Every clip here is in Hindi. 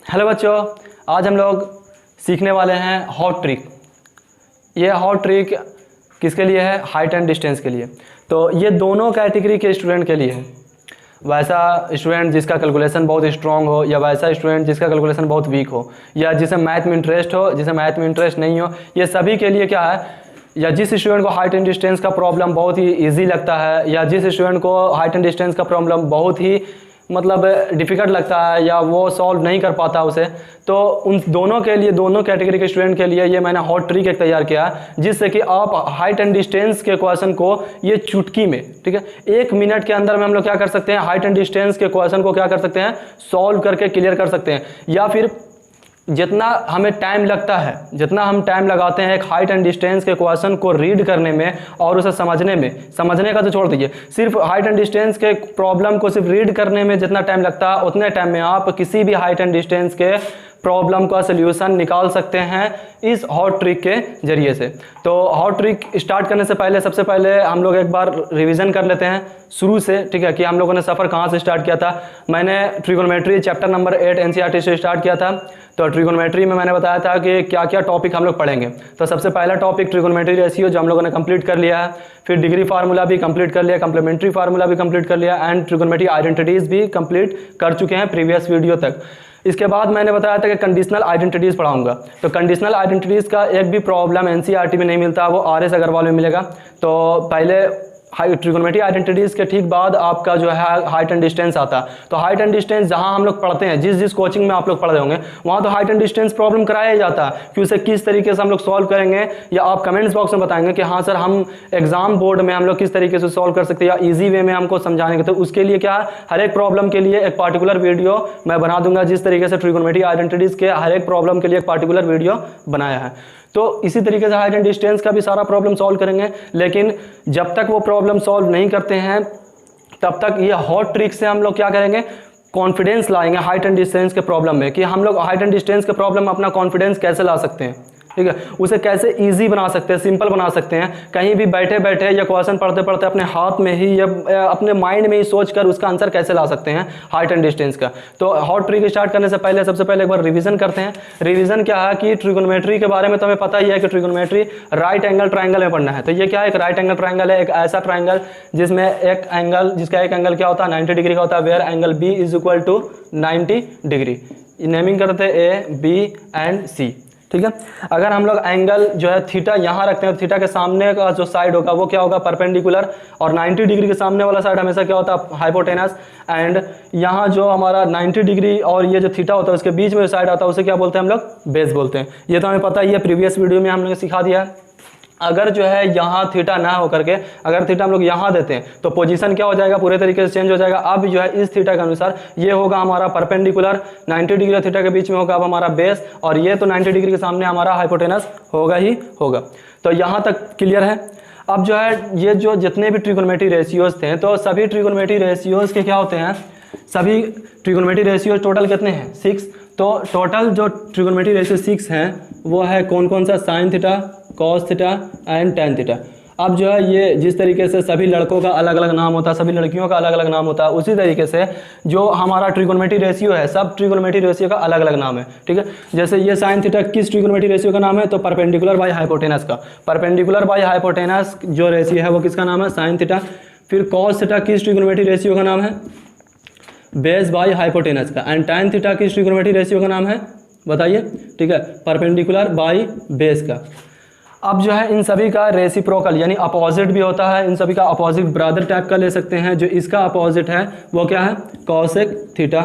हेलो बच्चों, आज हम लोग सीखने वाले हैं हॉट ट्रिक। ये हॉट ट्रिक किसके लिए है? हाइट एंड डिस्टेंस के लिए। तो ये दोनों कैटेगरी के स्टूडेंट के लिए है। वैसा स्टूडेंट जिसका कैलकुलेशन बहुत स्ट्रांग हो, या वैसा स्टूडेंट जिसका कैलकुलेशन बहुत वीक हो, या जिसे मैथ में इंटरेस्ट हो, जिसे मैथ में इंटरेस्ट नहीं हो, ये सभी के लिए क्या है। या जिस स्टूडेंट को हाइट एंड डिस्टेंस का प्रॉब्लम बहुत ही ईजी लगता है, या जिस स्टूडेंट को हाइट एंड डिस्टेंस का प्रॉब्लम बहुत ही डिफ़िकल्ट लगता है, या वो सॉल्व नहीं कर पाता उसे, तो उन दोनों के लिए, दोनों कैटेगरी के स्टूडेंट के लिए ये मैंने हॉट ट्रिक एक तैयार किया है, जिससे कि आप हाइट एंड डिस्टेंस के क्वेश्चन को ये चुटकी में, ठीक है, 1 मिनट के अंदर में हम लोग क्या कर सकते हैं, हाइट एंड डिस्टेंस के क्वेश्चन को क्या कर सकते हैं, सॉल्व करके क्लियर कर सकते हैं। या फिर जितना हमें टाइम लगता है, जितना हम टाइम लगाते हैं एक हाइट एंड डिस्टेंस के क्वेश्चन को रीड करने में और उसे समझने में, समझने का तो छोड़ दीजिए, सिर्फ हाइट एंड डिस्टेंस के प्रॉब्लम को सिर्फ रीड करने में जितना टाइम लगता है, उतने टाइम में आप किसी भी हाइट एंड डिस्टेंस के प्रॉब्लम का सोल्यूशन निकाल सकते हैं इस हॉट ट्रिक के जरिए से। तो हॉट ट्रिक स्टार्ट करने से पहले, सबसे पहले हम लोग एक बार रिवीजन कर लेते हैं शुरू से, ठीक है, कि हम लोगों ने सफ़र कहाँ से स्टार्ट किया था। मैंने ट्रिगोनोमेट्री चैप्टर नंबर 8 एनसीईआरटी से स्टार्ट किया था। तो ट्रिगोनोमेट्री में मैंने बताया था कि क्या क्या टॉपिक हम लोग पढ़ेंगे। तो सबसे पहला टॉपिक ट्रिगोनोमेट्री रेशियो, जो हम लोगों ने कंप्लीट कर लिया है। फिर डिग्री फार्मूला भी कंप्लीट कर लिया, कंप्लीमेंट्री फार्मूला भी कंप्लीट कर लिया, एंड ट्रिगोनोमेट्री आइडेंटिटीज़ भी कंप्लीट कर चुके हैं प्रीवियस वीडियो तक। इसके बाद मैंने बताया था कि कंडीशनल आइडेंटिटीज़ पढ़ाऊंगा। तो कंडीशनल आइडेंटिटीज़ का एक भी प्रॉब्लम एनसीईआरटी में नहीं मिलता, वो आरएस अग्रवाल में मिलेगा। तो पहले ट्रिगोनोमेट्री आइडेंटिटीज़ के ठीक बाद आपका जो है हाइट एंड डिस्टेंस आता। तो हाइट एंड डिस्टेंस जहां हम लोग पढ़ते हैं, जिस कोचिंग में आप लोग पढ़ रहे होंगे, वहां तो हाइट एंड डिस्टेंस प्रॉब्लम कराया जाता है कि उसे किस तरीके से हम लोग सॉल्व करेंगे, या आप कमेंट्स बॉक्स में बताएंगे कि हाँ सर, हम एग्जाम बोर्ड में हम लोग किस तरीके से सॉल्व कर सकते हैं, या ईजी वे में हमको समझाने। तो उसके लिए क्या, हर एक प्रॉब्लम के लिए एक पार्टिकुलर वीडियो मैं बना दूंगा, जिस तरीके से ट्रिगोनोमेट्री आइडेंटिटीज़ के हर एक प्रॉब्लम के लिए एक पार्टिकुलर वीडियो बनाया है। तो इसी तरीके से हाइट एंड डिस्टेंस का भी सारा प्रॉब्लम सॉल्व करेंगे। लेकिन जब तक वो प्रॉब्लम सॉल्व नहीं करते हैं, तब तक ये हॉट ट्रिक से हम लोग क्या करेंगे, कॉन्फिडेंस लाएंगे हाइट एंड डिस्टेंस के प्रॉब्लम में, कि हम लोग हाइट एंड डिस्टेंस के प्रॉब्लम में अपना कॉन्फिडेंस कैसे ला सकते हैं, ठीक है, उसे कैसे इजी बना सकते हैं, सिंपल बना सकते हैं। कहीं भी बैठे बैठे या क्वेश्चन पढ़ते पढ़ते अपने हाथ में ही या अपने माइंड में ही सोच कर उसका आंसर कैसे ला सकते हैं हाइट एंड डिस्टेंस का। तो हॉट ट्रिक स्टार्ट करने से पहले सबसे पहले एक बार रिवीजन करते हैं। रिवीजन क्या है कि ट्रिगोनोमेट्री के बारे में तो हमें पता ही है कि ट्रिगोनोमेट्री राइट एंगल ट्राइंगल में पढ़ना है। तो ये क्या है, एक राइट एंगल ट्राइंगल है, एक ऐसा ट्राइंगल जिसमें एक एंगल, जिसका एक एंगल क्या होता है, 90 डिग्री का होता है, where angle b is equal to 90 degree. Naming करते हैं ए, बी एंड सी, ठीक है। अगर हम लोग एंगल जो है थीटा यहाँ रखते हैं, तो थीटा के सामने का जो साइड होगा वो क्या होगा, परपेंडिकुलर, और 90 डिग्री के सामने वाला साइड हमेशा क्या होता है, हाइपोटेनस। एंड यहाँ जो हमारा 90 डिग्री और ये जो थीटा होता है उसके बीच में जो साइड आता है उसे क्या बोलते हैं हम लोग, बेस बोलते हैं। ये तो हमें पता ही है, प्रीवियस वीडियो में हम लोग सिखा दिया है। अगर जो है यहाँ थीटा ना हो करके अगर थीटा हम लोग यहाँ देते हैं, तो पोजीशन क्या हो जाएगा, पूरे तरीके से चेंज हो जाएगा। अब जो है इस थीटा के अनुसार ये होगा हमारा परपेंडिकुलर, 90 डिग्री थीटा के बीच में होगा अब हमारा बेस, और ये तो 90 डिग्री के सामने हमारा हाइपोटेनस होगा ही होगा। तो यहाँ तक क्लियर है। अब जो है ये जो जितने भी ट्रिगोनोमेट्री रेशियोज थे, तो सभी ट्रिगोनोमेट्री रेशियोज के क्या होते हैं, सभी ट्रिगोनोमेट्री रेशियोज टोटल कितने हैं, 6। तो टोटल जो ट्रिगोनोमेट्री रेशियो 6 हैं वो है कौन कौन सा, sine theta, cos theta and tan theta. अब जो है ये जिस तरीके से सभी लड़कों का अलग अलग नाम होता है, सभी लड़कियों का अलग अलग नाम होता है, उसी तरीके से जो हमारा ट्रिगोनोमेट्री रेशियो है, सब ट्रिगोनोमेट्री रेशियो का अलग अलग नाम है, ठीक है। जैसे ये साइन थीटा किस ट्रिगोनोमेट्री रेशियो का नाम है, तो परपेंडिकुलर बाई हाइपोटेनस का। परपेंडिकुलर बाई हाइपोटेनस जो रेशियो है वो किसका नाम है, साइन थीटा। फिर कॉस थीटा किस ट्रिगोनोमेट्री रेशियो का नाम है, बेस बाई हाइपोटेनस का। एंड tan थीटा किस ट्रिगोनोमेट्री रेशियो का नाम है, बताइए, ठीक है, परपेंडिकुलर बाई बेस का। अब जो है इन सभी का रेसिप्रोकल यानी अपोजिट भी होता है, इन सभी का अपोजिट ब्रदर टाइप का ले सकते हैं। जो इसका अपोजिट है वो क्या है, कॉसेक थीटा।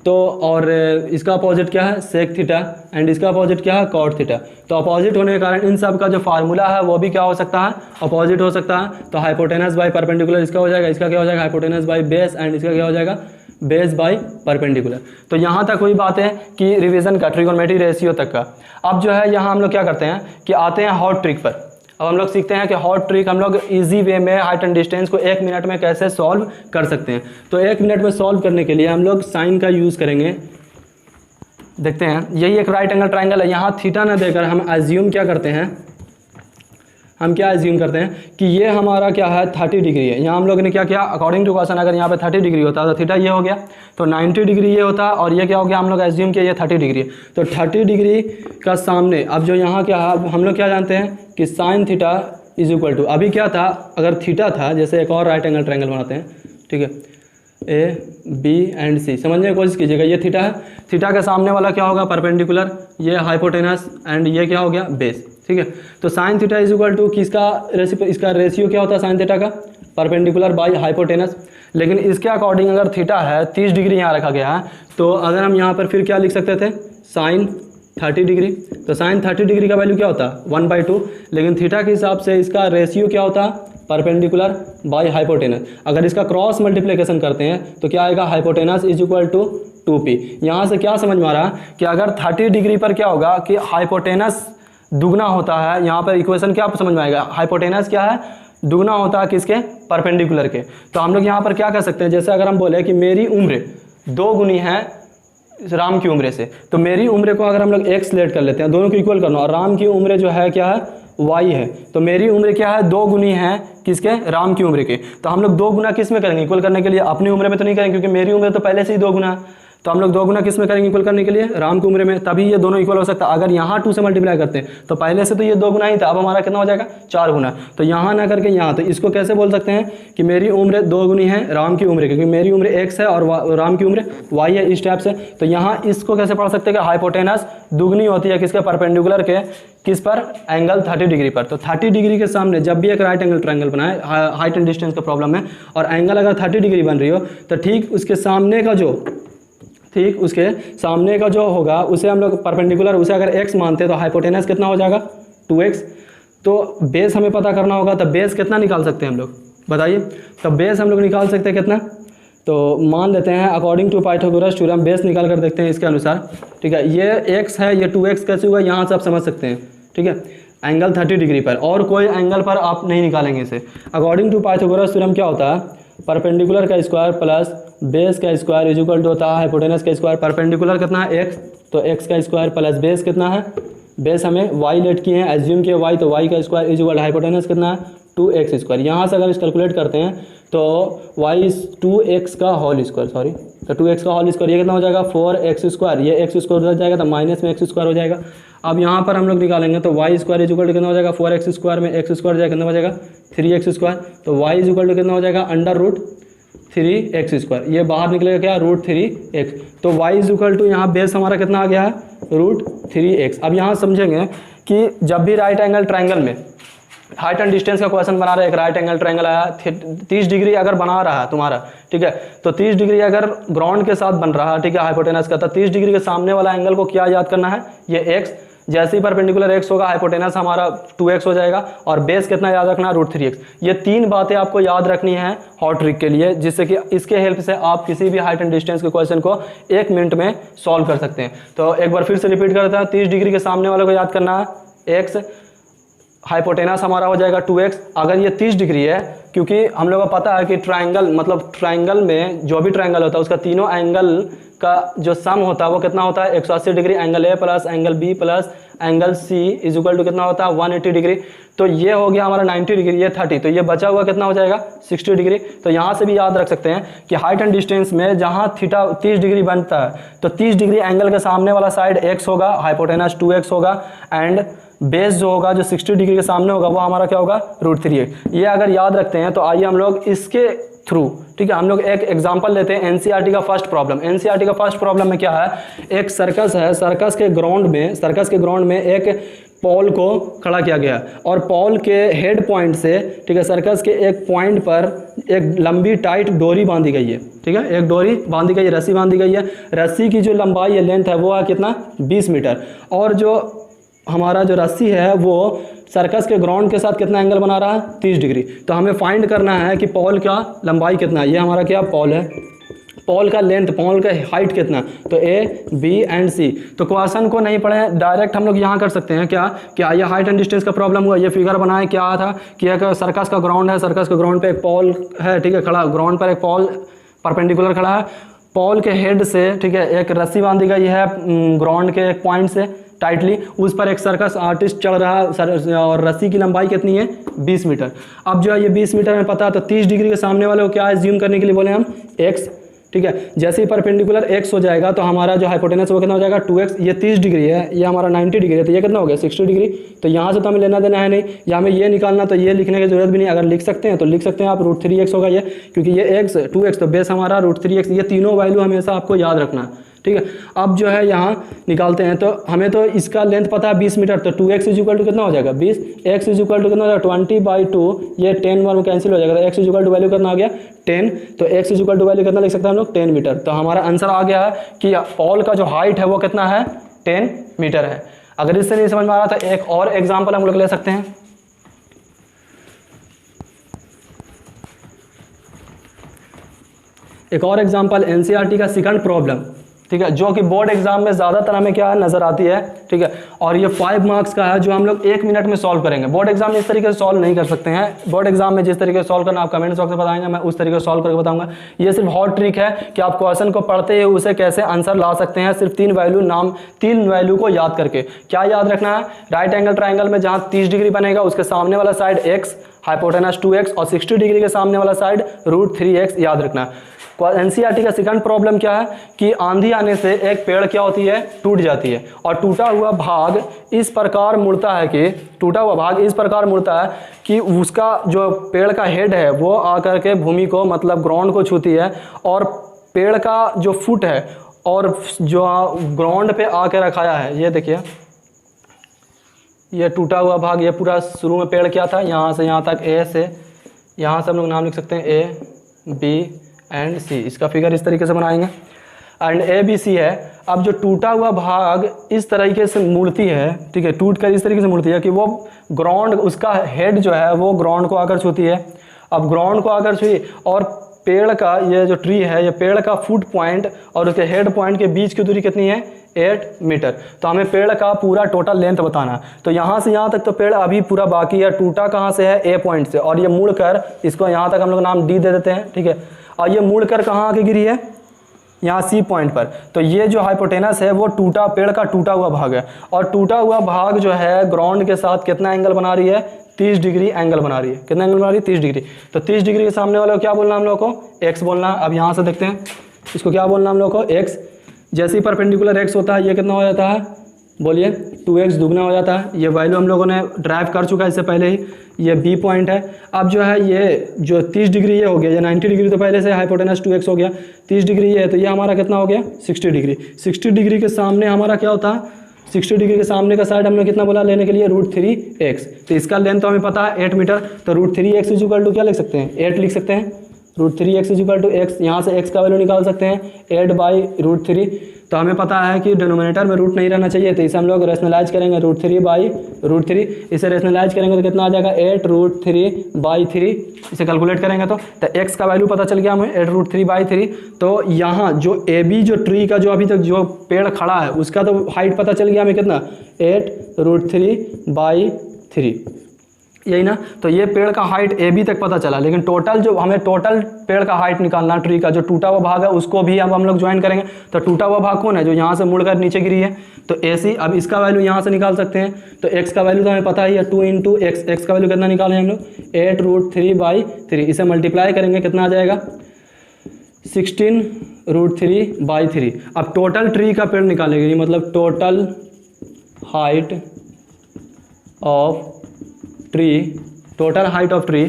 तो और इसका अपोजिट क्या है, सेक थीटा, एंड इसका अपोजिट क्या है, कॉट थीटा। तो अपोजिट होने के कारण इन सब का जो फार्मूला है वो भी क्या हो सकता है, अपोजिट हो सकता है। तो हाइपोटेनस बाई परपेंडिकुलर इसका हो जाएगा, इसका क्या हो जाएगा, हाइपोटेनस बाई बेस, एंड इसका क्या हो जाएगा, बेस बाई परपेंडिकुलर। तो यहाँ तक हुई बात है कि रिवीजन का ट्रिगोनोमेट्री रेशियो तक का। अब जो है यहाँ हम लोग क्या करते हैं कि आते हैं हॉट ट्रिक पर। अब हम लोग सीखते हैं कि हॉट ट्रिक हम लोग इजी वे में हाइट एंड डिस्टेंस को 1 मिनट में कैसे सॉल्व कर सकते हैं। तो 1 मिनट में सॉल्व करने के लिए हम लोग साइन का यूज़ करेंगे। देखते हैं, यही एक राइट एंगल ट्राइंगल है। यहाँ थीटा ना देकर हम एज्यूम क्या करते हैं, हम क्या एज्यूम करते हैं कि ये हमारा क्या है 30 डिग्री है। यहाँ हम लोग ने क्या किया, अकॉर्डिंग टू क्वेश्चन अगर यहाँ पे 30 डिग्री होता तो थीटा ये हो गया, तो 90 डिग्री ये होता और ये क्या हो गया, हम लोग एज्यूम किया ये 30 डिग्री है। तो 30 डिग्री का सामने अब जो यहाँ क्या है, हम लोग क्या जानते हैं कि sine theta is equal to, अभी क्या था, अगर थीटा था, जैसे एक और राइट एंगल ट्रायंगल बनाते हैं, ठीक है, ए बी एंड सी, समझने की कोशिश कीजिएगा। ये थीटा है, थीटा के सामने वाला क्या होगा, परपेंडिकुलर, ये हाइपोटेनस एंड ये क्या हो गया, बेस, ठीक है। तो sine theta is equal to किसका इसका रेशियो क्या होता है साइन थीटा का, परपेंडिकुलर बाई हाइपोटेनस। लेकिन इसके अकॉर्डिंग अगर थीटा है 30 डिग्री यहाँ रखा गया है, तो अगर हम यहाँ पर फिर क्या लिख सकते थे, साइन 30 डिग्री, तो साइन 30 डिग्री का वैल्यू क्या होता है 1/2, लेकिन थीटा के हिसाब से इसका रेशियो क्या होता है, परपेंडिकुलर बाई हाइपोटेनस। अगर इसका क्रॉस मल्टीप्लिकेशन करते हैं तो क्या आएगा, hypotenuse is equal to 2p। यहाँ से क्या समझ में आ रहा है कि अगर 30 डिग्री पर क्या होगा कि हाइपोटेनस दुगना होता है, यहाँ पर इक्वेशन क्या आपको समझ में आएगा, हाइपोटेनस क्या है, दुगना होता है किसके, परपेंडिकुलर के। तो हम लोग यहाँ पर क्या कर सकते हैं, जैसे अगर हम बोले कि मेरी उम्र 2 गुनी है राम की उम्र से, तो मेरी उम्र को अगर हम लोग x लेट कर लेते हैं, दोनों को इक्वल करना, और राम की उम्र जो है क्या है, y है, तो मेरी उम्र क्या है 2 गुनी है किसके, राम की उम्र के। तो हम लोग 2 गुना किस में करेंगे, इक्वल करने के लिए, अपनी उम्र में तो नहीं करेंगे क्योंकि मेरी उम्र तो पहले से ही 2 गुना है, तो हम लोग 2 गुना किस में करेंगे, इक्वल करने के लिए, राम की उम्र में, तभी ये दोनों इक्वल हो सकता है। अगर यहाँ 2 से मल्टीप्लाई करते हैं तो पहले से तो ये 2 गुना ही था, अब हमारा कितना हो जाएगा 4 गुना। तो यहाँ ना करके यहाँ, तो इसको कैसे बोल सकते हैं कि मेरी उम्र 2 गुनी है राम की उम्र, क्योंकि मेरी उम्र x है और राम की उम्र y है, इस टाइप से। तो यहाँ इसको कैसे पढ़ सकते हैं कि हाइपोटेनस दुगनी होती है किसके, परपेंडिकुलर के, किस पर, एंगल 30 डिग्री पर। तो 30 डिग्री के सामने जब भी एक राइट एंगल ट्रायंगल बनाए, हाइट एंड डिस्टेंस का प्रॉब्लम है, और एंगल अगर 30 डिग्री बन रही हो, तो ठीक उसके सामने का जो होगा उसे हम लोग परपेंडिकुलर, उसे अगर x मानते हैं तो हाइपोटेनस कितना हो जाएगा 2x। तो बेस हमें पता करना होगा, तो बेस कितना निकाल सकते हैं हम लोग, बताइए। तो बेस हम लोग निकाल सकते हैं कितना, तो मान लेते हैं according to Pythagoras theorem base निकाल कर देखते हैं इसके अनुसार, ठीक है। ये x है, ये 2x कैसे हुआ, यहाँ से आप समझ सकते हैं, ठीक है, एंगल 30 डिग्री पर, और कोई एंगल पर आप नहीं निकालेंगे इसे। अकॉर्डिंग टू पाइथागोरस थ्योरम क्या होता है, परपेंडिकुलर का स्क्वायर प्लस बेस का स्क्वायर इज इक्वल टू होता है हाइपोटेनस का स्क्वायर। परपेंडिकुलर कितना है x, तो x का स्क्वायर प्लस बेस कितना है, बेस हमें y लेट किए हैं, एज्यूम किए y, तो y का स्क्वायर इज इक्वल हाइपोटेनस कितना है 2x स्क्वायर। यहाँ से अगर इस कैलकुलेट करते हैं तो y 2x का होल स्क्वायर, सॉरी, तो 2x का होल स्क्वायर, ये कितना हो जाएगा 4x स्क्वायर, ये x स्क्वायर उधर जाएगा तो माइनस में x स्क्वायर हो जाएगा। अब यहाँ पर हम लोग निकालेंगे तो y square is equal to कितना हो जाएगा 4x स्क्वायर में x स्क्वायर जाएगा कितना हो जाएगा 3x स्क्वायर, तो y इज इक्वल टू कितना हो जाएगा अंडर रूट 3x स्क्वायर, ये बाहर निकलेगा क्या रूट 3x। तो y इज इक्वल टू यहाँ बेस हमारा कितना आ गया है रूट 3x। अब यहाँ समझेंगे कि जब भी राइट एंगल ट्रायंगल में हाइट एंड डिस्टेंस का क्वेश्चन बना रहा है, एक राइट एंगल ट्रायंगल आया 30 डिग्री अगर बना रहा है तुम्हारा, ठीक है, तो 30 डिग्री अगर ग्राउंड के साथ बन रहा है, ठीक है, हाइपोटेनस का, तो 30 डिग्री के सामने वाला एंगल को क्या याद करना है, ये x, जैसे ही परपेंडिकुलर x होगा हाइपोटेनस हमारा 2x हो जाएगा, और बेस कितना याद रखना है रूट 3x। ये 3 बातें आपको याद रखनी है हॉट ट्रिक के लिए, जिससे कि इसके हेल्प से आप किसी भी हाइट एंड डिस्टेंस के क्वेश्चन को 1 मिनट में सॉल्व कर सकते हैं। तो एक बार फिर से रिपीट करते हैं, 30 डिग्री के सामने वाले को याद करना है x, हाइपोटेनस हमारा हो जाएगा 2x। अगर ये 30 डिग्री है, क्योंकि हम लोगों को पता है कि ट्रायंगल, मतलब ट्रायंगल में जो भी ट्रायंगल होता है उसका तीनों एंगल का जो सम होता है वो कितना होता है 180 degree, angle A plus angle B plus angle C is equal to कितना होता है 180 डिग्री। तो ये हो गया हमारा 90 डिग्री, ये 30, तो ये बचा हुआ कितना हो जाएगा 60 डिग्री। तो यहाँ से भी याद रख सकते हैं कि हाइट एंड डिस्टेंस में जहाँ थीटा 30 डिग्री बनता है, तो 30 डिग्री एंगल के सामने वाला साइड x होगा, हाइपोटेनस 2x होगा, एंड बेस जो होगा जो 60 डिग्री के सामने होगा वो हमारा क्या होगा रूट 3x। ये अगर याद रखते हैं तो आइए हम लोग इसके थ्रू, ठीक है, हम लोग एक एग्जांपल लेते हैं एनसीईआरटी का फर्स्ट प्रॉब्लम। एनसीईआरटी का फर्स्ट प्रॉब्लम में क्या है, एक सर्कस है, सर्कस के ग्राउंड में एक पॉल को खड़ा किया गया, और पॉल के हेड पॉइंट से, ठीक है, सर्कस के एक पॉइंट पर एक लंबी टाइट डोरी बांधी गई है, ठीक है, एक डोरी बांधी गई है, रस्सी बांधी गई है। रस्सी की जो लंबाई है, लेंथ है, वो है कितना 20 मीटर, और जो हमारा जो रस्सी है वो सर्कस के ग्राउंड के साथ कितना एंगल बना रहा है 30 डिग्री। तो हमें फाइंड करना है कि पॉल का लंबाई कितना है, ये हमारा क्या पॉल है, पॉल का लेंथ, पॉल का हाइट कितना, तो A, B एंड C। तो क्वेश्चन को नहीं पढ़े, डायरेक्ट हम लोग यहाँ कर सकते हैं क्या ये हाइट एंड डिस्टेंस का प्रॉब्लम हुआ, ये फिगर बनाए, क्या था कि एक सर्कस का ग्राउंड है, सर्कस के ग्राउंड पे एक पॉल है, ठीक है, खड़ा, ग्राउंड पर एक पॉल परपेंडिकुलर खड़ा है, पॉल के हेड से, ठीक है, एक रस्सी बांधी गई है ग्राउंड के एक पॉइंट से, टाइटली, उस पर एक सर्कस आर्टिस्ट चढ़ रहा है और रस्सी की लंबाई कितनी है 20 मीटर। अब जो है ये 20 मीटर में पता है, तो 30 डिग्री के सामने वाले को क्या एज्यूम करने के लिए बोले हम x, ठीक है। जैसे ही परपेंडिकुलर x हो जाएगा तो हमारा जो हाइपोटेनस वो कितना हो जाएगा 2x। ये 30 डिग्री है, ये हमारा 90 डिग्री है, तो ये कितना हो गया 60 डिग्री। तो यहाँ से तो हमें लेना देना है नहीं, या हमें ये निकालना, तो ये लिखने की जरूरत भी नहीं। अगर लिख सकते हैं तो लिख सकते हैं आप, √3x होगा ये, क्योंकि ये x 2x तो बेस हमारा √3x। ये तीनों वैल्यू हमेशा आपको याद रखना है, ठीक है। अब जो है यहाँ निकालते हैं, तो हमें तो इसका लेंथ पता है 20 मीटर, तो 2x इक्वल टू कितना हो जाएगा 20, x इक्वल टू कितना हो जाएगा 20/2, ये 10 बार में कैंसिल हो जाएगा, तो x इक्वल टू वैल्यू कितना आ गया 10, तो x इक्वल टू वैल्यू कितना लिख सकते हैं हम लोग 10 मीटर। तो हमारा आंसर आ गया है कि पॉल का जो हाइट है वो कितना है 10 मीटर है। अगर इससे नहीं समझ में आ रहा तो एक और एग्जाम्पल हम लोग ले सकते हैं। एक और एग्जाम्पल एनसीईआरटी का सेकंड प्रॉब्लम, ठीक है, जो कि बोर्ड एग्जाम में ज़्यादातर हमें क्या नज़र आती है, ठीक है। और ये 5 मार्क्स का है, जो हम लोग 1 मिनट में सॉल्व करेंगे। बोर्ड एग्जाम में इस तरीके से सॉल्व नहीं कर सकते हैं। बोर्ड एग्जाम में जिस तरीके से सॉल्व करना आप कमेंट बॉक्स में बताएंगे, मैं उस तरीके से सॉल्व करके बताऊंगा। ये सिर्फ हॉट ट्रिक है कि आप क्वेश्चन को पढ़ते ही उसे कैसे आंसर ला सकते हैं, सिर्फ 3 वैल्यू को याद करके। क्या याद रखना है, राइट एंगल ट्राइंगल में जहाँ 30 डिग्री बनेगा उसके सामने वाला साइड x, हाइपोटेनस 2x, और 60 डिग्री के सामने वाला साइड √3x याद रखना है। एनसीईआरटी का सेकंड प्रॉब्लम क्या है कि आंधी आने से एक पेड़ क्या होती है, टूट जाती है, और टूटा हुआ भाग इस प्रकार मुड़ता है कि उसका जो पेड़ का हेड है वो आकर के भूमि को, मतलब ग्राउंड को छूती है, और पेड़ का जो फुट है और जो ग्राउंड पे आके रखाया है, ये देखिए ये टूटा हुआ भाग, ये पूरा शुरू में पेड़ क्या था, यहाँ से यहाँ तक ए से, यहाँ से हम लोग नाम लिख सकते हैं A, B एंड C। इसका फिगर इस तरीके से बनाएंगे एंड ABC है। अब जो टूटा हुआ भाग इस तरीके से मुड़ती है, ठीक है, टूट कर इस तरीके से मुड़ती है कि वो ग्राउंड, उसका हेड जो है वो ग्राउंड को आकर छूती है। अब ग्राउंड को आकर छुई और पेड़ का ये जो ट्री है, ये पेड़ का फुट पॉइंट और उसके हेड पॉइंट के बीच की दूरी कितनी है 8 मीटर। तो हमें पेड़ का पूरा टोटल लेंथ बताना। तो यहाँ से यहाँ तक तो पेड़ अभी पूरा बाकी है, टूटा कहाँ से है A पॉइंट से, और ये मुड़ कर इसको यहाँ तक हम लोग नाम D दे देते हैं, ठीक है। और ये मुड़ कर कहाँ आके गिरी है, यहाँ C पॉइंट पर। तो ये जो हाइपोटेनस है वो पेड़ का टूटा हुआ भाग है, और टूटा हुआ भाग जो है ग्राउंड के साथ कितना एंगल बना रही है 30 डिग्री एंगल बना रही है। कितना एंगल बना रही है 30 डिग्री। तो 30 डिग्री के सामने वाले को क्या बोलना हम लोग को x बोलना। अब यहाँ से देखते हैं इसको क्या बोलना हम लोग को x। जैसे ही परपेंडिकुलर x होता है ये कितना हो जाता है, बोलिए 2x दुगना हो जाता है। ये वैल्यू हम लोगों ने ड्राइव कर चुका है इससे पहले ही। ये B पॉइंट है। अब जो है ये जो 30 डिग्री ये हो गया, ये 90 डिग्री तो पहले से हाइपोटेनस 2x हो गया, 30 डिग्री ये है, तो ये हमारा कितना हो गया 60 डिग्री। 60 डिग्री के सामने हमारा क्या होता है, 60 डिग्री के सामने का साइड हमने कितना बोला लेने के लिए √3x। तो इसका लेंथ तो हमें पता है 8 मीटर, तो √3x इक्वल टू क्या लिख सकते हैं 8 लिख सकते हैं। √3x इक्वल टू x, यहाँ से x का वैल्यू निकाल सकते हैं 8/√3। तो हमें पता है कि डिनोमिनेटर में रूट नहीं रहना चाहिए, तो इसे हम लोग रेशनलाइज करेंगे √3/√3। इसे रेशनलाइज करेंगे तो कितना आ जाएगा 8√3/3। इसे कैलकुलेट करेंगे तो x का वैल्यू पता चल गया हमें 8√3/3। तो यहाँ जो AB जो ट्री का जो अभी तक जो पेड़ खड़ा है उसका तो हाइट पता चल गया हमें कितना 8√3/3, यही ना। तो ये पेड़ का हाइट AB तक पता चला, लेकिन टोटल जो हमें टोटल पेड़ का हाइट निकालना, ट्री का जो टूटा हुआ भाग है उसको भी अब हम लोग ज्वाइन करेंगे। तो टूटा हुआ भाग कौन है, जो यहाँ से मुड़कर नीचे गिरी है, तो AC। अब इसका वैल्यू यहाँ से निकाल सकते हैं, तो x का वैल्यू तो हमें पता ही है 2 × x। x का वैल्यू कितना निकालें हम लोग 8√3/3। इसे मल्टीप्लाई करेंगे कितना आ जाएगा 16√3/3। अब टोटल ट्री का पेड़ निकालेंगे, मतलब total height of tree, total height of tree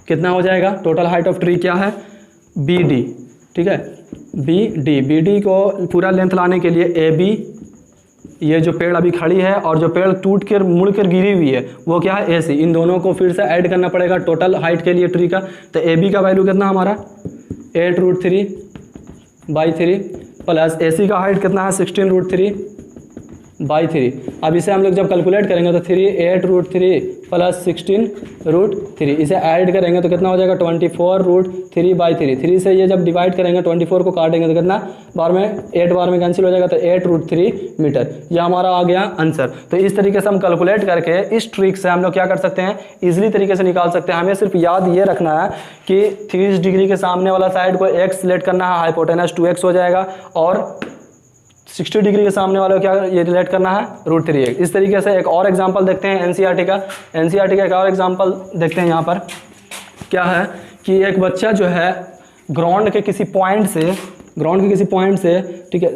कितना हो जाएगा, टोटल हाइट ऑफ ट्री क्या है BD, ठीक है BD को पूरा लेंथ लाने के लिए AB, ये जो पेड़ अभी खड़ी है और जो पेड़ टूट कर मुड़ कर गिरी हुई है वो क्या है AC। इन दोनों को फिर से ऐड करना पड़ेगा टोटल हाइट के लिए ट्री का। तो AB का वैल्यू कितना हमारा 8√3/3 प्लस AC का हाइट कितना है 16√3/3। अब इसे हम लोग जब कैलकुलेट करेंगे तो 8√3 प्लस 16√3, इसे ऐड करेंगे तो कितना हो जाएगा 24√3/3। 3 से ये जब डिवाइड करेंगे 24 को काटेंगे तो कितना बार में 8 बार में कैंसिल हो जाएगा, तो 8√3 मीटर। ये हमारा आ गया आंसर। तो इस तरीके से हम कैलकुलेट करके इस ट्रिक से हम लोग क्या कर सकते हैं, ईजिली तरीके से निकाल सकते हैं। हमें सिर्फ याद ये रखना है कि 30 डिग्री के सामने वाला साइड को x सिलेक्ट करना है, हाइपोटेनस 2x हो जाएगा, और 60 डिग्री के सामने वाले को क्या ये रिलेट करना है, √3x। इस तरीके से एक और एग्जांपल देखते हैं एनसीईआरटी का। एनसीईआरटी का एक और एग्जांपल देखते हैं। यहाँ पर क्या है कि एक बच्चा जो है ग्राउंड के किसी पॉइंट से ठीक है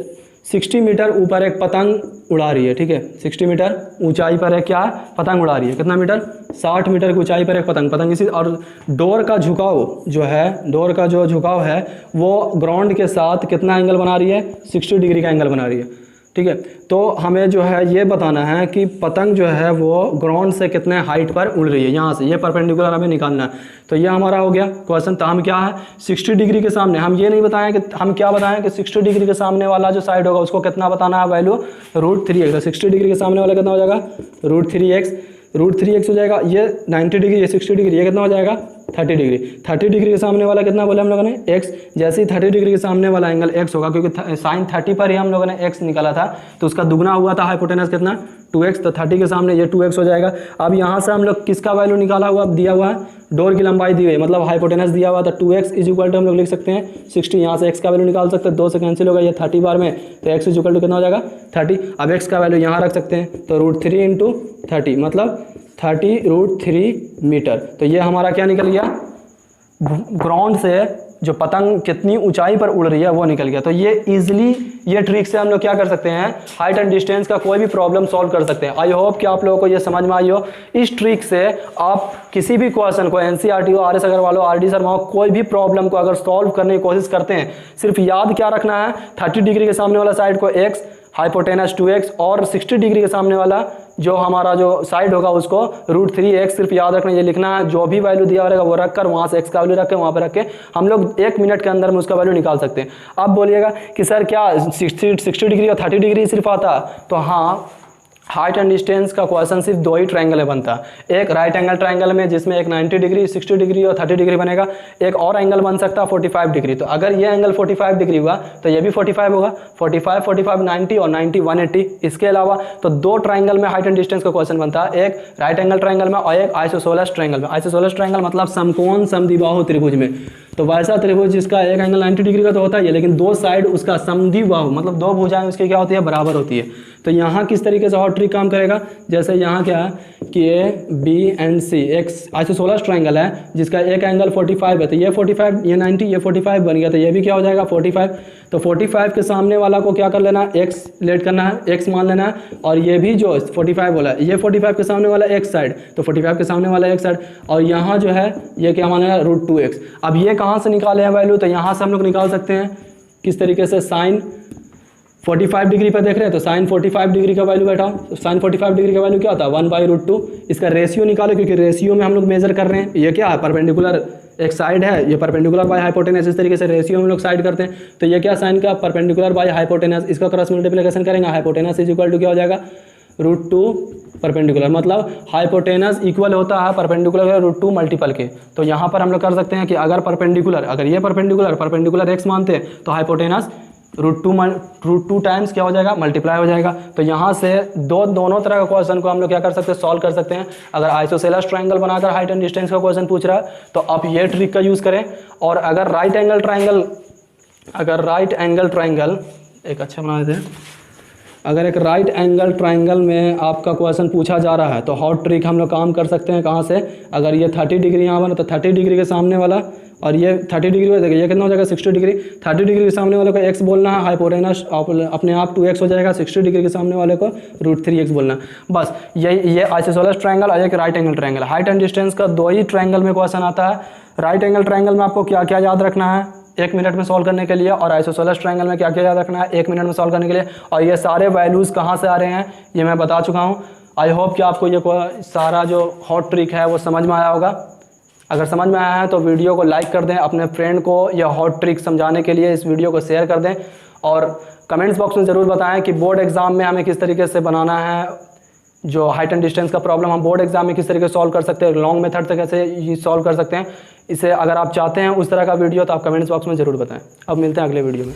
60 मीटर ऊपर एक पतंग उड़ा रही है। ठीक है 60 मीटर ऊंचाई पर एक क्या पतंग उड़ा रही है। कितना मीटर, 60 मीटर की ऊंचाई पर एक पतंग इसी, और डोर का झुकाव जो है, डोर का जो झुकाव है वो ग्राउंड के साथ कितना एंगल बना रही है, 60 डिग्री का एंगल बना रही है। ठीक है, तो हमें जो है ये बताना है कि पतंग जो है वो ग्राउंड से कितने हाइट पर उड़ रही है। यहाँ से ये परपेंडिकुलर हमें निकालना है। तो ये हमारा हो गया क्वेश्चन। तो हम क्या है 60 डिग्री के सामने, हम ये नहीं बताएं कि हम क्या बताएं कि 60 डिग्री के सामने वाला जो साइड होगा उसको कितना बताना है वैल्यू, √3x। तो 60 डिग्री के सामने वाला कितना हो जाएगा, √3x हो जाएगा। ये 90 डिग्री, ये 60 डिग्री, ये कितना हो जाएगा 30 डिग्री। 30 डिग्री के सामने वाला कितना बोला हम लोगों ने, x। जैसे ही 30 डिग्री के सामने वाला एंगल x होगा, क्योंकि साइन 30 पर ही हम लोगों ने x निकाला था, तो उसका दुगना हुआ था हाइपोटेनस कितना, 2x। तो 30 के सामने ये 2x हो जाएगा। अब यहाँ से हम लोग किसका वैल्यू निकाला हुआ, दिया हुआ है डोर की लंबाई दी हुई है, मतलब हाइपोटेनस दिया हुआ था 2x = हम लोग लिख सकते हैं 60। यहाँ से x का वैल्यू निकाल सकते हैं, 2 से कैंसिल होगा, ये 30 बार में, तो x = कितना हो जाएगा 30। अब x का वैल्यू यहाँ रख सकते हैं, तो √3 × 30 मतलब 30 √3 मीटर। तो ये हमारा क्या निकल गया, ग्राउंड से जो पतंग कितनी ऊंचाई पर उड़ रही है वो निकल गया। तो ये इजीली ये ट्रिक से हम लोग क्या कर सकते हैं, हाइट एंड डिस्टेंस का कोई भी प्रॉब्लम सॉल्व कर सकते हैं। आई होप कि आप लोगों को ये समझ में आई हो। इस ट्रिक से आप किसी भी क्वेश्चन को, एनसीईआरटी हो, RS अग्रवाल हो, RD शर्मा हो, कोई भी प्रॉब्लम को अगर सॉल्व करने की कोशिश करते हैं, सिर्फ याद क्या रखना है, 30 डिग्री के सामने वाला साइड को x, हाइपोटेनस 2x, और 60 डिग्री के सामने वाला जो हमारा जो साइड होगा उसको √3x। सिर्फ याद रखना, ये लिखना है, जो भी वैल्यू दिया रहेगा वो रख कर वहाँ से x का वैल्यू रख के वहाँ पर रख के हम लोग 1 मिनट के अंदर में उसका वैल्यू निकाल सकते हैं। अब बोलिएगा कि सर क्या 60 डिग्री और 30 डिग्री सिर्फ आता, तो हाँ, हाइट एंड डिस्टेंस का क्वेश्चन सिर्फ 2 ही ट्रायंगल में बनता है। एक राइट एंगल ट्रायंगल में जिसमें एक 90 डिग्री, 60 डिग्री और 30 डिग्री बनेगा। एक और एंगल बन सकता है 45 डिग्री। तो अगर ये एंगल 45 डिग्री हुआ तो ये भी 45 होगा, 45 45 90 और 90 180। इसके अलावा तो 2 ट्रायंगल में हाइट एंड डिस्टेंस का क्वेश्चन बनता है, एक राइट एंगल ट्रायंगल में और एक आइसोसेलेस ट्रायंगल में। आइसोसेलेस ट्रायंगल मतलब समकोण समद्विबाहु त्रिभुज में। तो वैसा त्रिभुज जिसका एक एंगल 90 डिग्री का तो होता है, लेकिन 2 साइड उसका समद्विबाहु मतलब 2 भुजाएं उसकी क्या होती है, बराबर होती है। तो यहाँ किस तरीके से हॉट ट्रिक काम करेगा, जैसे यहाँ क्या है कि A B and C एक आइसोसेलेस ट्रायंगल है जिसका एक एंगल 45 है, तो ये 45, ये 90, ये 45 बन गया, तो ये भी क्या हो जाएगा 45। तो 45 के सामने वाला को क्या कर लेना है, x लेट करना है, x मान लेना है, और ये भी जो 45 बोला ये 45 के सामने वाला x साइड, तो 45 के सामने वाला x साइड, और यहाँ जो है ये क्या माना है √2x। अब ये कहाँ से निकाले हैं वैल्यू, तो यहाँ से हम लोग निकाल सकते हैं किस तरीके से, साइन 45 डिग्री पर देख रहे हैं तो साइन 45 डिग्री का वैल्यू बैठा, तो साइन 45 डिग्री का वैल्यू क्या होता है 1/√2। इसका रेशियो निकालो, क्योंकि रेशियो में हम लोग मेजर कर रहे हैं। ये क्या है, परपेंडिकुलर एक साइड है, ये परपेंडिकुलर बाय हाइपोटेनस, इस तरीके से रेशियो हम लोग साइड करते हैं। तो ये क्या साइन का परपेंडिकुलर बाय हाइपोटेनस, इसका क्रॉस मल्टीप्लिकेशन करेंगे, हाइपोटेनस = क्या हो जाएगा √2 परपेंडिकुलर, मतलब हाइपोटेनस इक्वल होता है परपेंडिकुलर √2 मल्टीपल के। तो यहाँ पर हम लोग कर सकते हैं कि अगर परपेंडिकुलर, अगर ये परपेंडिकुलर x मानते हैं तो हाइपोटेनस √2 टाइम्स क्या हो जाएगा, मल्टीप्लाई हो जाएगा। तो यहाँ से दोनों तरह का क्वेश्चन को हम लोग क्या कर सकते हैं, सॉल्व कर सकते हैं। अगर आइसोसेलेस ट्रायंगल बनाकर हाइट एंड डिस्टेंस का क्वेश्चन पूछ रहा है तो आप ये ट्रिक का यूज़ करें। और अगर राइट एंगल ट्रायंगल एक अच्छा बना देते हैं, अगर एक राइट एंगल ट्रायंगल में आपका क्वेश्चन पूछा जा रहा है तो हॉट ट्रिक हम लोग काम कर सकते हैं। कहाँ से, अगर ये 30 डिग्री यहाँ बना तो 30 डिग्री के सामने वाला, और ये 30 डिग्री हो जाएगा, ये कितना हो जाएगा 60 डिग्री। 30 डिग्री के सामने वाले को x बोलना है, हाइपोटेनस अपने आप 2x हो जाएगा। 60 डिग्री के सामने वाले को √3x बोलना है। बस ये आइसोसेलेस ट्रायंगल और एक right angle triangle. Height and distance का 2 ही ट्रायंगल में क्वेश्चन आता है। राइट एंगल ट्रायंगल में आपको क्या क्या याद रखना है 1 मिनट में सॉल्व करने के लिए, और आइसोसेलेस ट्रायंगल में क्या क्या याद रखना है 1 मिनट में सॉल्व करने के लिए। और ये सारे वैल्यूज़ कहाँ से आ रहे हैं ये मैं बता चुका हूँ। आई होप कि आपको ये सारा जो हॉट ट्रिक है वो समझ में आया होगा। अगर समझ में आया है तो वीडियो को लाइक कर दें, अपने फ्रेंड को यह हॉट ट्रिक समझाने के लिए इस वीडियो को शेयर कर दें, और कमेंट्स बॉक्स में ज़रूर बताएं कि बोर्ड एग्ज़ाम में हमें किस तरीके से बनाना है, जो हाइट एंड डिस्टेंस का प्रॉब्लम हम बोर्ड एग्जाम में किस तरीके से सॉल्व कर सकते हैं, लॉन्ग मेथड से कैसे ये सॉल्व कर सकते हैं। इसे अगर आप चाहते हैं उस तरह का वीडियो तो आप कमेंट्स बॉक्स में ज़रूर बताएं। अब मिलते हैं अगले वीडियो में।